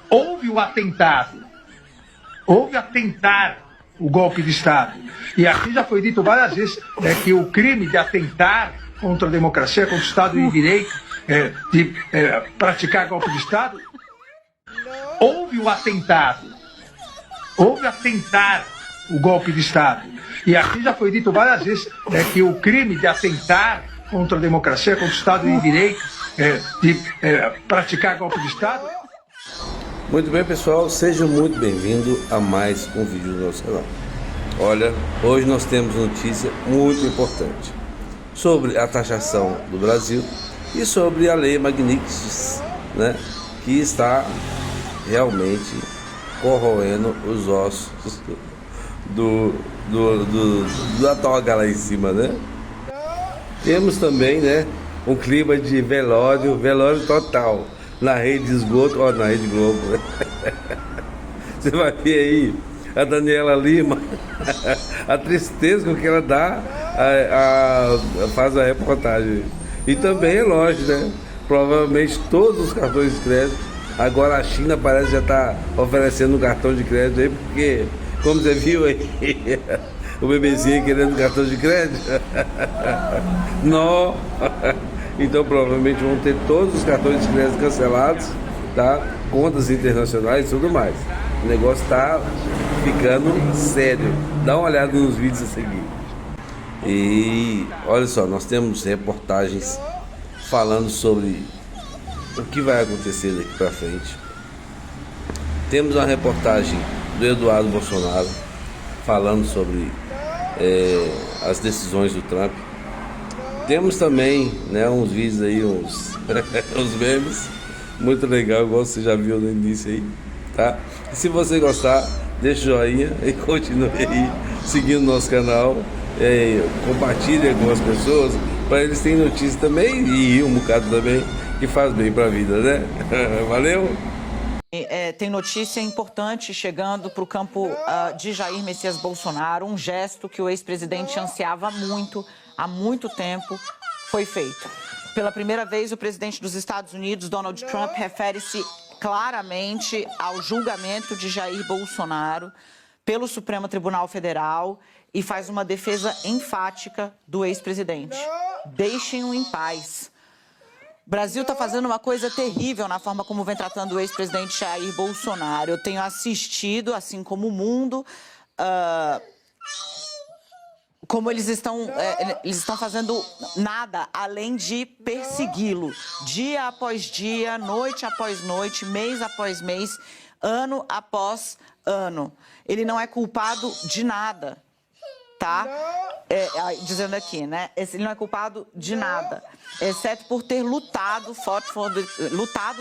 Houve o atentado, houve atentar o golpe de Estado. E aqui já foi dito várias vezes que o crime de atentar contra a democracia, contra o Estado de Direito, de praticar golpe de Estado, houve o atentado, houve atentar o golpe de Estado. E aqui já foi dito várias vezes que o crime de atentar contra a democracia, contra o Estado de Direito, de praticar golpe de Estado. Muito bem, pessoal, seja muito bem-vindo a mais um vídeo do nosso canal. Olha, hoje nós temos notícia muito importante sobre a taxação do Brasil e sobre a lei Magnitsky, né, que está realmente corroendo os ossos da toga lá em cima, né? Temos também, né, um clima de velório total na rede de esgoto, ó, na Rede Globo. Você vai ver aí a Daniela Lima, a tristeza com que ela dá, faz a reportagem. E também é lógico, né? Provavelmente todos os cartões de crédito. Agora a China parece já está oferecendo um cartão de crédito aí, porque, como você viu aí, o bebezinho querendo cartão de crédito. Não. Então provavelmente vão ter todos os cartões de crédito cancelados, tá? Contas internacionais e tudo mais. O negócio está ficando sério. Dá uma olhada nos vídeos a seguir. E olha só, nós temos reportagens falando sobre o que vai acontecer daqui para frente. Temos uma reportagem do Eduardo Bolsonaro falando sobre as decisões do Trump. Temos também, né, uns vídeos aí, uns memes muito legal, igual você já viu no início aí, tá? E se você gostar, deixa o joinha e continue aí seguindo o nosso canal, compartilhe com as pessoas, para eles terem notícias também e um bocado também que faz bem para a vida, né? Valeu! Tem notícia importante chegando para o campo de Jair Messias Bolsonaro, um gesto que o ex-presidente ansiava muito, há muito tempo, foi feito. Pela primeira vez, o presidente dos Estados Unidos, Donald Trump, refere-se claramente ao julgamento de Jair Bolsonaro pelo Supremo Tribunal Federal e faz uma defesa enfática do ex-presidente. Deixem-o em paz. O Brasil está fazendo uma coisa terrível na forma como vem tratando o ex-presidente Jair Bolsonaro. Eu tenho assistido, assim como o mundo, como eles estão fazendo nada além de persegui-lo. Dia após dia, noite após noite, mês após mês, ano após ano. Ele não é culpado de nada, tá? Dizendo aqui, né? Ele não é culpado de nada, exceto por ter lutado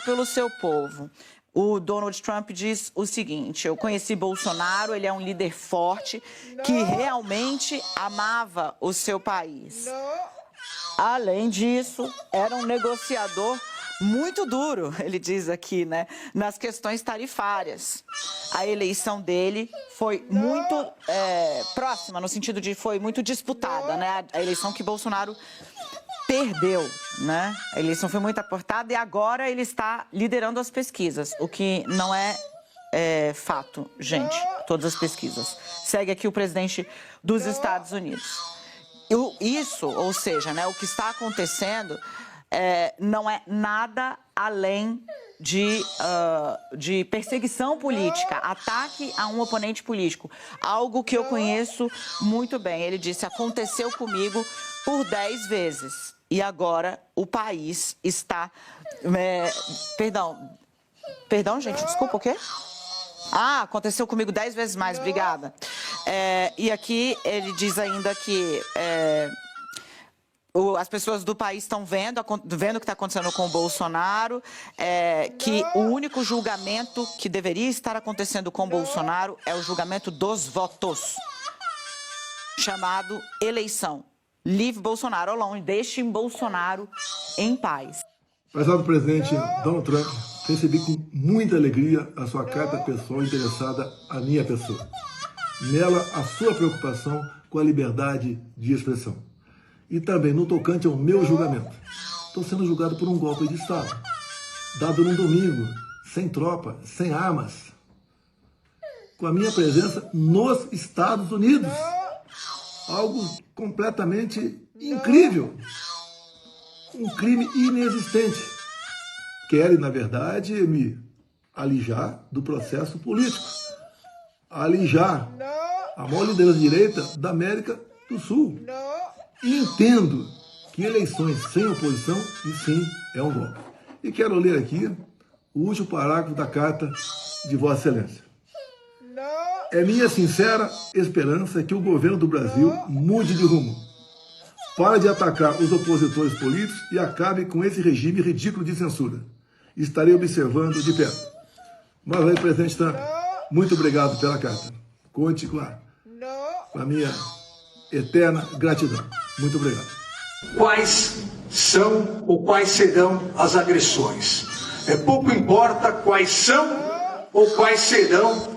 pelo seu povo. O Donald Trump diz o seguinte: eu conheci Bolsonaro, ele é um líder forte que realmente amava o seu país. Além disso, era um negociador muito duro, ele diz aqui, né, nas questões tarifárias. A eleição dele foi muito próxima, no sentido de foi muito disputada, né? A eleição que Bolsonaro perdeu, né? A eleição foi muito apertada e agora ele está liderando as pesquisas, o que não é fato, gente, todas as pesquisas. Segue aqui o presidente dos Estados Unidos. Isso, ou seja, né, o que está acontecendo não é nada além de perseguição política, ataque a um oponente político, algo que eu conheço muito bem. Ele disse: aconteceu comigo por 10 vezes e agora o país está... Perdão, gente, desculpa, o quê? Aconteceu comigo 10 vezes mais, obrigada. E aqui ele diz ainda que as pessoas do país estão vendo o que está acontecendo com o Bolsonaro, que o único julgamento que deveria estar acontecendo com o Bolsonaro é o julgamento dos votos, chamado eleição. Leave Bolsonaro alone, deixem Bolsonaro em paz. Prezado presidente Donald Trump, recebi com muita alegria a sua carta pessoal interessada à minha pessoa. Nela, a sua preocupação com a liberdade de expressão. E também no tocante ao meu julgamento. Estou sendo julgado por um golpe de Estado, dado num domingo, sem tropa, sem armas, com a minha presença nos Estados Unidos. Algo completamente incrível. Um crime inexistente. Querem, na verdade, me alijar do processo político. Alijar a maior liderança de direita da América do Sul. E entendo que eleições sem oposição, e sim, é um golpe. E quero ler aqui o último parágrafo da carta de Vossa Excelência. É minha sincera esperança que o governo do Brasil mude de rumo. Pare de atacar os opositores políticos e acabe com esse regime ridículo de censura. Estarei observando de perto. Mas aí, presidente Trump, muito obrigado pela carta. Conte com a minha eterna gratidão. Muito obrigado. Quais são ou quais serão as agressões? Pouco importa quais são ou quais serão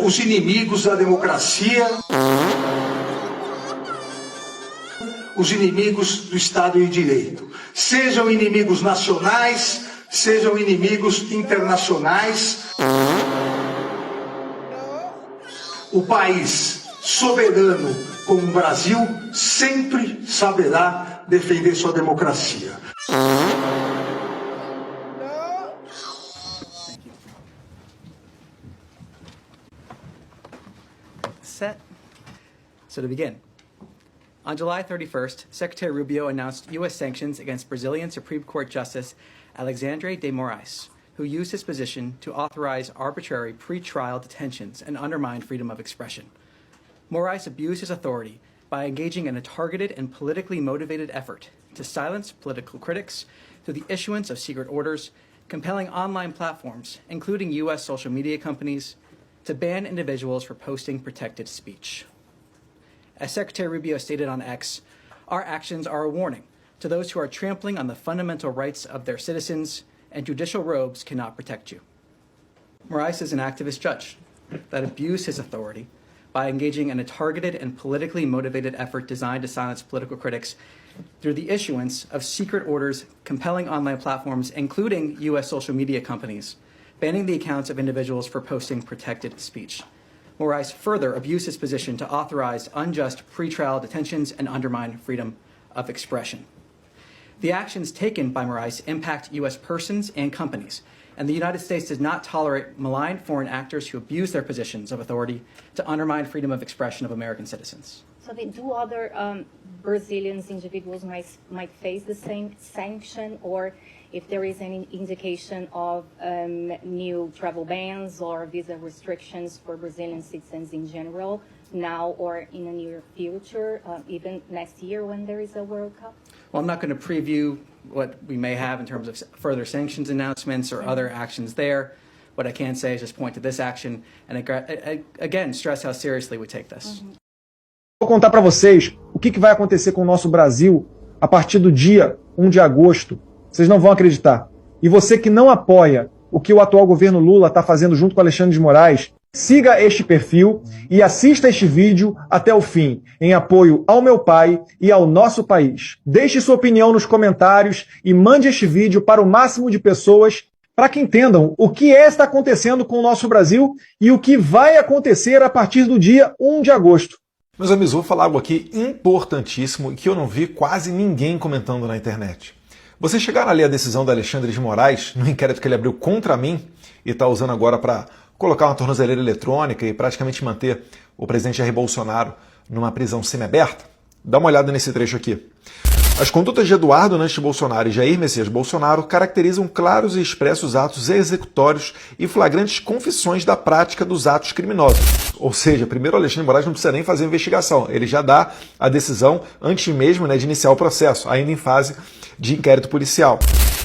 os inimigos da democracia, os inimigos do Estado de Direito. Sejam inimigos nacionais, sejam inimigos internacionais. O país soberano como o Brasil sempre saberá defender sua democracia. Set. So to begin, on July 31st, Secretary Rubio announced U.S. sanctions against Brazilian Supreme Court Justice Alexandre de Moraes, who used his position to authorize arbitrary pre-trial detentions and undermine freedom of expression. Moraes abused his authority by engaging in a targeted and politically motivated effort to silence political critics through the issuance of secret orders, compelling online platforms, including U.S. social media companies, to ban individuals for posting protected speech. As Secretary Rubio stated on X, our actions are a warning to those who are trampling on the fundamental rights of their citizens, and judicial robes cannot protect you. Moraes is an activist judge that abused his authority by engaging in a targeted and politically motivated effort designed to silence political critics through the issuance of secret orders compelling online platforms, including U.S. social media companies, banning the accounts of individuals for posting protected speech. Moraes further abused his position to authorize unjust pretrial detentions and undermine freedom of expression. The actions taken by Moraes impact U.S. persons and companies, and the United States does not tolerate malign foreign actors who abuse their positions of authority to undermine freedom of expression of American citizens. So do other Brazilian individuals might face the same sanction, or if there is any indication of new travel bans or visa restrictions for Brazilian citizens in general, now or in the near future, even next year when there is a World Cup? Well, I'm not going to preview what we may have in terms of further sanctions announcements or other actions there. What I can say is just point to this action and again stress how seriously we take this. Vou contar para vocês o que vai acontecer com o nosso Brasil a partir do dia 1 de agosto. Vocês não vão acreditar. E você que não apoia o que o atual governo Lula está fazendo junto com Alexandre de Moraes, siga este perfil e assista este vídeo até o fim, em apoio ao meu pai e ao nosso país. Deixe sua opinião nos comentários e mande este vídeo para o máximo de pessoas para que entendam o que está acontecendo com o nosso Brasil e o que vai acontecer a partir do dia 1 de agosto. Meus amigos, vou falar algo aqui importantíssimo e que eu não vi quase ninguém comentando na internet. Vocês chegaram a ler a decisão do Alexandre de Moraes, no inquérito que ele abriu contra mim e está usando agora para colocar uma tornozeleira eletrônica e praticamente manter o presidente Jair Bolsonaro numa prisão semiaberta? Dá uma olhada nesse trecho aqui. As condutas de Eduardo Nantes Bolsonaro e Jair Messias Bolsonaro caracterizam claros e expressos atos executórios e flagrantes confissões da prática dos atos criminosos. Ou seja, primeiro o Alexandre de Moraes não precisa nem fazer investigação, ele já dá a decisão antes mesmo de iniciar o processo, ainda em fase de inquérito policial.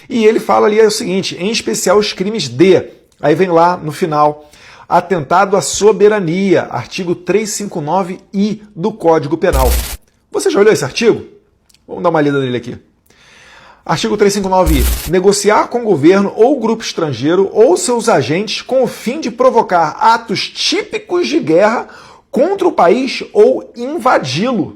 E ele fala ali o seguinte, em especial os crimes de, aí vem lá no final, atentado à soberania, artigo 359-I do Código Penal. Você já olhou esse artigo? Vamos dar uma lida nele aqui. Artigo 359-I. Negociar com o governo ou grupo estrangeiro ou seus agentes com o fim de provocar atos típicos de guerra contra o país ou invadi-lo.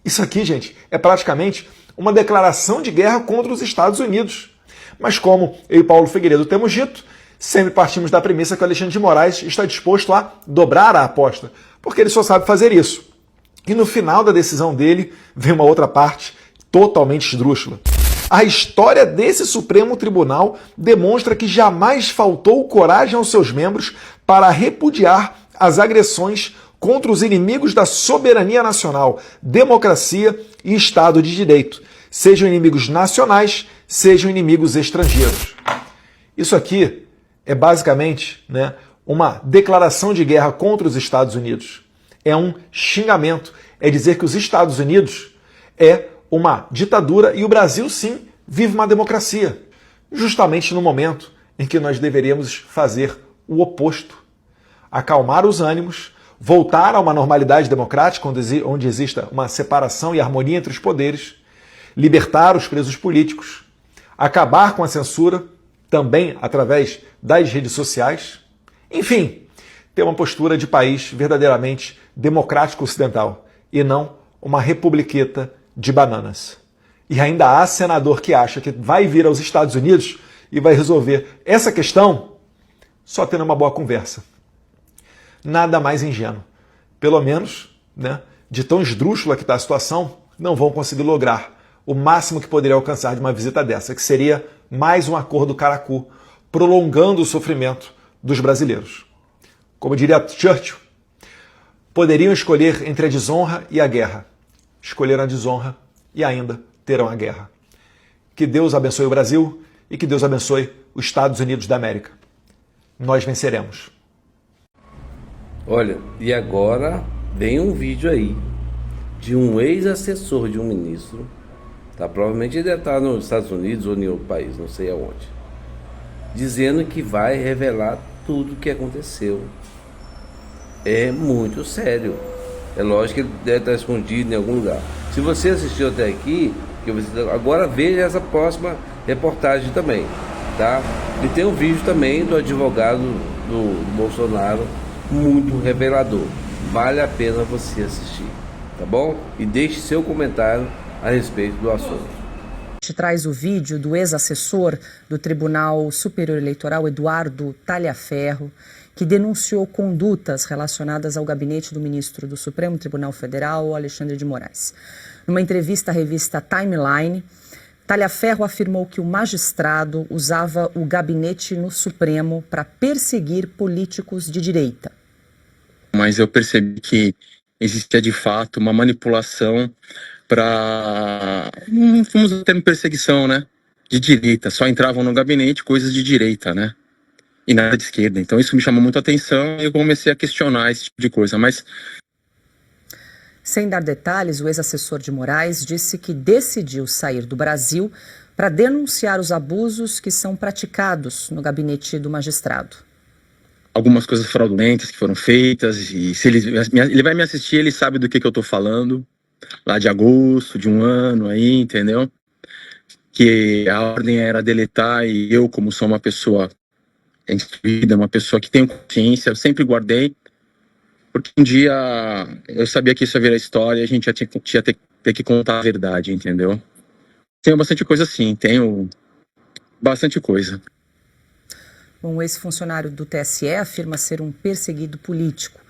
Isso aqui, gente, é praticamente uma declaração de guerra contra os Estados Unidos. Mas como eu e Paulo Figueiredo temos dito, sempre partimos da premissa que o Alexandre de Moraes está disposto a dobrar a aposta, porque ele só sabe fazer isso. E no final da decisão dele, vem uma outra parte totalmente esdrúxula. A história desse Supremo Tribunal demonstra que jamais faltou coragem aos seus membros para repudiar as agressões contra os inimigos da soberania nacional, democracia e Estado de Direito, sejam inimigos nacionais, sejam inimigos estrangeiros. Isso aqui é basicamente, uma declaração de guerra contra os Estados Unidos. É um xingamento, é dizer que os Estados Unidos é uma ditadura e o Brasil, sim, vive uma democracia. Justamente no momento em que nós deveríamos fazer o oposto. Acalmar os ânimos, voltar a uma normalidade democrática onde exista uma separação e harmonia entre os poderes, libertar os presos políticos, acabar com a censura, também através das redes sociais, enfim, ter uma postura de país verdadeiramente democrático ocidental e não uma republiqueta de bananas. E ainda há senador que acha que vai vir aos Estados Unidos e vai resolver essa questão só tendo uma boa conversa. Nada mais ingênuo. Pelo menos, de tão esdrúxula que está a situação, não vão conseguir lograr o máximo que poderia alcançar de uma visita dessa, que seria mais um acordo caracu, prolongando o sofrimento dos brasileiros. Como diria Churchill, poderiam escolher entre a desonra e a guerra. Escolheram a desonra e ainda terão a guerra. Que Deus abençoe o Brasil e que Deus abençoe os Estados Unidos da América. Nós venceremos. Olha, e agora vem um vídeo aí de um ex-assessor de um ministro, provavelmente ele deve estar nos Estados Unidos ou em outro país, não sei aonde, dizendo que vai revelar tudo o que aconteceu. É muito sério. É lógico que ele deve estar escondido em algum lugar. Se você assistiu até aqui, agora veja essa próxima reportagem também, tá? E tem um vídeo também do advogado do Bolsonaro, muito revelador. Vale a pena você assistir, tá bom? E deixe seu comentário a respeito do assunto. A gente traz o vídeo do ex-assessor do Tribunal Superior Eleitoral, Eduardo Talhaferro, que denunciou condutas relacionadas ao gabinete do ministro do Supremo Tribunal Federal, Alexandre de Moraes. Numa entrevista à revista Timeline, Talhaferro afirmou que o magistrado usava o gabinete no Supremo para perseguir políticos de direita. Mas eu percebi que existia de fato uma manipulação para, vamos ter uma perseguição, de direita. Só entravam no gabinete coisas de direita, e nada de esquerda. Então isso me chamou muito a atenção e eu comecei a questionar esse tipo de coisa, mas... Sem dar detalhes, o ex-assessor de Moraes disse que decidiu sair do Brasil para denunciar os abusos que são praticados no gabinete do magistrado. Algumas coisas fraudulentas que foram feitas, e se ele vai me assistir, ele sabe do que eu estou falando, lá de agosto, de um ano aí, entendeu? Que a ordem era deletar e eu, como sou uma pessoa instruída, uma pessoa que tem consciência, eu sempre guardei, porque um dia eu sabia que isso ia virar história e a gente ia ter que contar a verdade, entendeu? Tenho bastante coisa assim, tenho bastante coisa. Um ex-funcionário do TSE afirma ser um perseguido político.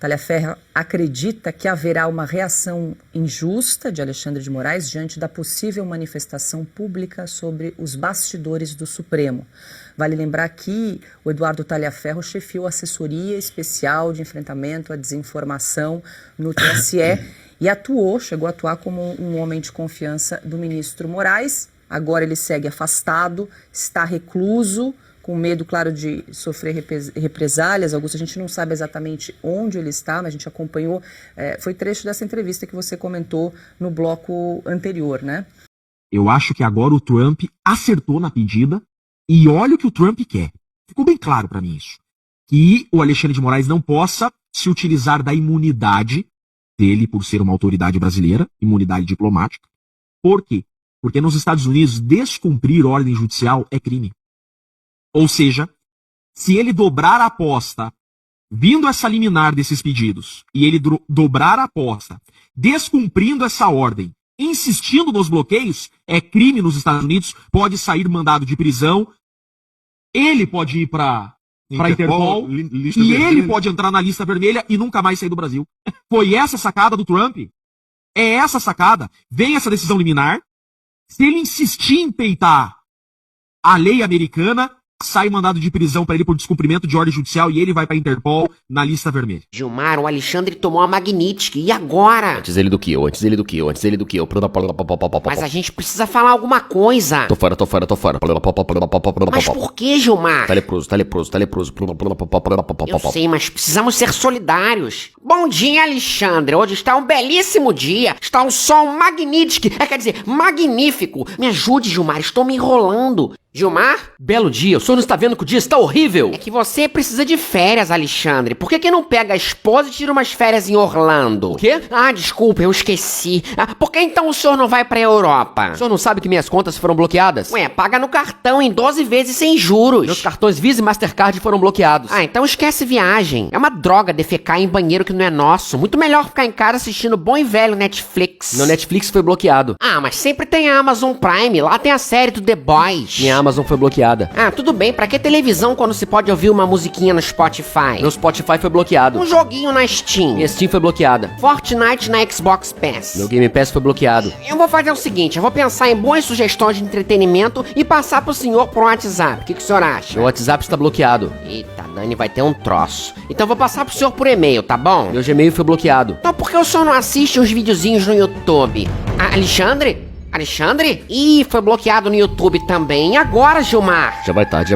Talhaferro acredita que haverá uma reação injusta de Alexandre de Moraes diante da possível manifestação pública sobre os bastidores do Supremo. Vale lembrar que o Eduardo Talhaferro chefiou a assessoria especial de enfrentamento à desinformação no TSE e chegou a atuar como um homem de confiança do ministro Moraes. Agora ele segue afastado, está recluso, com medo, claro, de sofrer represálias. Augusto, a gente não sabe exatamente onde ele está, mas a gente acompanhou, foi trecho dessa entrevista que você comentou no bloco anterior, Eu acho que agora o Trump acertou na pedida e olha o que o Trump quer. Ficou bem claro para mim isso. Que o Alexandre de Moraes não possa se utilizar da imunidade dele por ser uma autoridade brasileira, imunidade diplomática. Por quê? Porque nos Estados Unidos descumprir ordem judicial é crime. Ou seja, se ele dobrar a aposta, vindo essa liminar desses pedidos, e ele dobrar a aposta, descumprindo essa ordem, insistindo nos bloqueios, é crime nos Estados Unidos, pode sair mandado de prisão ele pode ir para Interpol e ele pode entrar na lista vermelha e nunca mais sair do Brasil. Foi essa a sacada do Trump. É essa a sacada. Vem essa decisão liminar. Se ele insistir em peitar a lei americana, sai mandado de prisão para ele por descumprimento de ordem judicial e ele vai pra Interpol na lista vermelha. Gilmar, o Alexandre tomou a Magnitsky, e agora? Antes ele do que eu. Mas a gente precisa falar alguma coisa. Tô fora. Mas por que, Gilmar? Tá leproso. Eu sei, mas precisamos ser solidários. Bom dia, Alexandre. Hoje está um belíssimo dia. Está um sol Magnitsky. Quer dizer, magnífico. Me ajude, Gilmar. Estou me enrolando. Gilmar? Belo dia. O senhor não está vendo que o dia está horrível? É que você precisa de férias, Alexandre. Por que não pega a esposa e tira umas férias em Orlando? O quê? Ah, desculpa, eu esqueci. Por que então o senhor não vai pra Europa? O senhor não sabe que minhas contas foram bloqueadas? Ué, paga no cartão em 12 vezes sem juros. Meus cartões Visa e Mastercard foram bloqueados. Ah, então esquece viagem. É uma droga defecar em banheiro que não é nosso. Muito melhor ficar em casa assistindo bom e velho Netflix. Meu Netflix foi bloqueado. Ah, mas sempre tem a Amazon Prime. Lá tem a série do The Boys. Minha Amazon foi bloqueada. Ah, tudo bem. Pra que televisão quando se pode ouvir uma musiquinha no Spotify? Meu Spotify foi bloqueado. Um joguinho na Steam. Minha Steam foi bloqueada. Fortnite na Xbox Pass. Meu Game Pass foi bloqueado. Eu vou fazer o seguinte, eu vou pensar em boas sugestões de entretenimento e passar pro senhor por WhatsApp. O que o senhor acha? Meu WhatsApp está bloqueado. Eita, Dani vai ter um troço. Então eu vou passar pro senhor por e-mail, tá bom? Meu Gmail foi bloqueado. Então por que o senhor não assiste uns videozinhos no YouTube? Ah, Alexandre? Ih, foi bloqueado no YouTube também. E agora, Gilmar? Já vai tarde.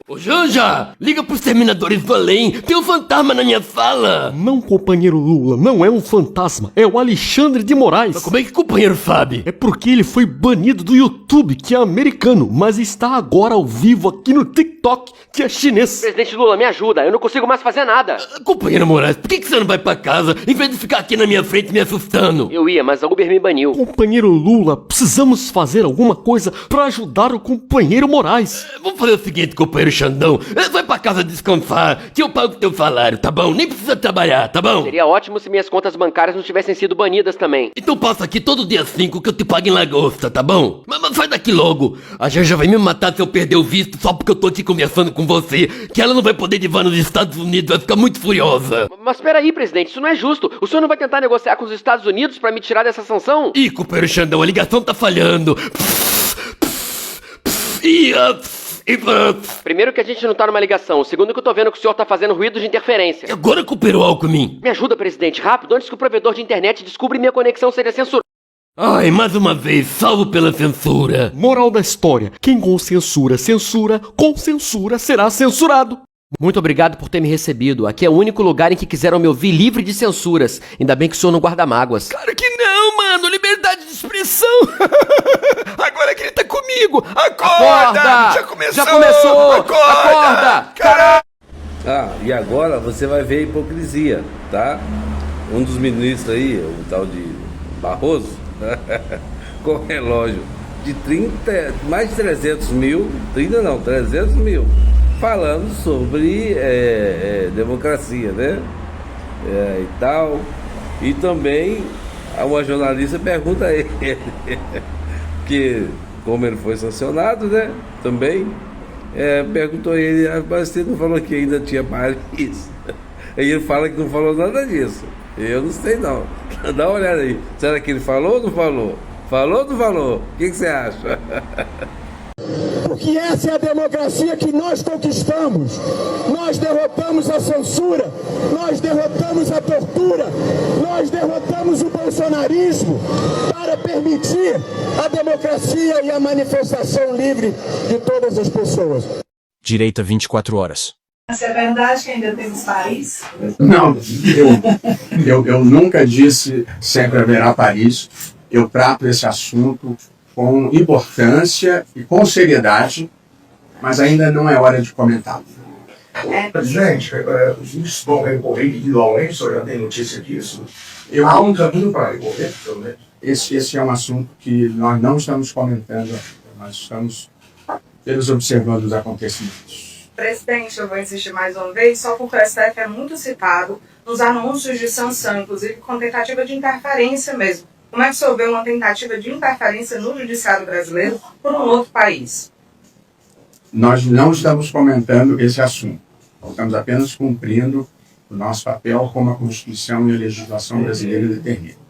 Ô Janja, liga pros Terminadores do Além. Tem um fantasma na minha sala. Não, companheiro Lula, não é um fantasma. É o Alexandre de Moraes. Mas como é que o companheiro sabe? É porque ele foi banido do YouTube, que é americano, mas está agora ao vivo aqui no TikTok, que é chinês. Presidente Lula, me ajuda. Eu não consigo mais fazer nada. Companheiro Moraes, por que você não vai pra casa em vez de ficar aqui na minha frente me assustando? Eu ia, mas a Uber me baniu. Companheiro Lula, precisamos fazer alguma coisa pra ajudar o companheiro Moraes. Vamos fazer o seguinte, companheiro Xandão. Vai pra casa descansar, que eu pago teu salário, tá bom? Nem precisa trabalhar, tá bom? Seria ótimo se minhas contas bancárias não tivessem sido banidas também. Então passa aqui todo dia 5 que eu te pago em lagosta, tá bom? Mas sai daqui logo. A Janja vai me matar se eu perder o visto só porque eu tô aqui conversando com você, que ela não vai poder levar nos Estados Unidos, vai ficar muito furiosa. Mas peraí, presidente, isso não é justo. O senhor não vai tentar negociar com os Estados Unidos pra me tirar dessa sanção? Ih, companheiro Xandão, a ligação tá falhando. Primeiro que a gente não tá numa ligação. Segundo que eu tô vendo que o senhor tá fazendo ruído de interferência. Agora companheiro Alckmin. Me ajuda, presidente, rápido, antes que o provedor de internet descubra minha conexão seja censurada. Ai, mais uma vez, salvo pela censura. Moral da história, quem com censura, com censura será censurado. Muito obrigado por ter me recebido. Aqui é o único lugar em que quiseram me ouvir livre de censuras. Ainda bem que o senhor não guarda mágoas. Claro que não, mano. Liberdade de expressão. Agora grita comigo. Acorda! Já começou! Acorda! Caralho! Ah, e agora você vai ver a hipocrisia, tá? Um dos ministros aí, o tal de Barroso, com relógio de mais de 300 mil, 300 mil, falando sobre democracia, né? E tal. E também uma jornalista pergunta a ele, que como ele foi sancionado, né? Também perguntou a ele, mas você não falou que ainda tinha Paris? Aí ele fala que não falou nada disso. Eu não sei não. Dá uma olhada aí. Será que ele falou ou não falou? Falou ou não falou? O que você acha? Porque essa é a democracia que nós conquistamos. Nós derrotamos a censura, nós derrotamos a tortura, nós derrotamos o bolsonarismo para permitir a democracia e a manifestação livre de todas as pessoas. Direita 24 horas. É verdade que ainda temos Paris? Não, eu nunca disse sempre haverá Paris. Eu trato esse assunto com importância e com seriedade, mas ainda não é hora de comentá-lo. Presidente, os ministros vão recorrer individualmente, o senhor já tem notícia disso? Há um caminho para recorrer, pelo menos? Esse é um assunto que nós não estamos comentando, nós estamos apenas observando os acontecimentos. Presidente, eu vou insistir mais uma vez, só porque o STF é muito citado nos anúncios de sanção, inclusive com tentativa de interferência mesmo. Como é que o senhor vê uma tentativa de interferência no judiciário brasileiro por um outro país? nós não estamos comentando esse assunto. Estamos apenas cumprindo o nosso papel como a Constituição e a legislação brasileira determinam.